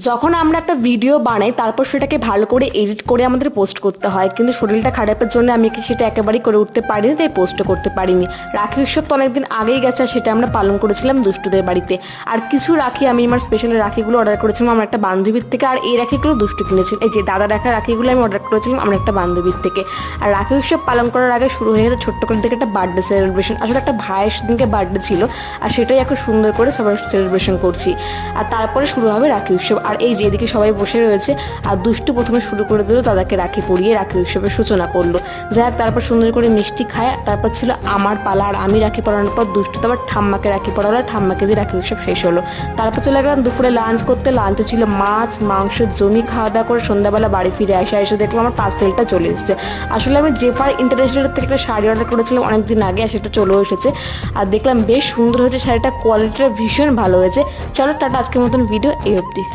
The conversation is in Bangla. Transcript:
যখন আমরা একটা ভিডিও বানাই তারপর সেটাকে ভালো করে এডিট করে আমাদের পোস্ট করতে হয়, কিন্তু শরীরটা খারাপের জন্য আমি সেটা একেবারেই করে উঠতে পারিনি, তাই পোস্টও করতে পারিনি। রাখি উৎসব তো অনেকদিন আগেই গেছে, সেটা আমরা পালন করেছিলাম দুষ্টুদের বাড়িতে। আর কিছু রাখি আমি আমার স্পেশাল রাখিগুলো অর্ডার করেছিলাম আমার একটা বান্ধবীর থেকে, আর এই রাখিগুলো দুষ্টু কিনেছিল। এই যে দাদা রাখা রাখিগুলো আমি অর্ডার করেছিলাম আমার একটা বান্ধবীর থেকে। আর রাখি উৎসব পালন করার আগে শুরু হয়ে গেছে ছোট্ট করে থেকে একটা বার্থডে সেলিব্রেশন। আসলে একটা ভাইয়ের সেদিনকে বার্থডে ছিল, আর সেটাই এখন সুন্দর করে সবাই সেলিব্রেশন করছি। আর তারপরে শুরু হবে রাখি উৎসব। আর এই যে এদিকে সবাই বসে রয়েছে, আর দুষ্টু প্রথমে শুরু করে দিল দাদাকে রাখি পরিয়ে রাখি উৎসবের সূচনা করলো। যাই হোক, তারপর সুন্দর করে মিষ্টি খায়। তারপর ছিল আমার পালা, আর আমি রাখি পরানোর পর দুষ্টু তো আবার ঠাম্মাকে রাখি পরালো, ঠাম্মাকে দিয়ে রাখি উৎসব শেষ হলো। তারপর চলে গেলাম দুপুরে লাঞ্চ করতে। লাঞ্চে ছিল মাছ মাংস জমি খাওয়া দাওয়া করে সন্ধ্যাবেলা বাড়ি ফিরে এসে দেখলাম আমার পার্সেলটা চলে এসেছে। আসলে আমি জেফার ইন্টারন্যাশনাল থেকে একটা শাড়ি অর্ডার করেছিলাম অনেকদিন আগে, আর সেটা চলেও এসেছে। আর দেখলাম বেশ সুন্দর হয়েছে শাড়িটা, কোয়ালিটিটা ভীষণ ভালো হয়েছে। চলো টাটা, আজকের মতন ভিডিও এই অবধি।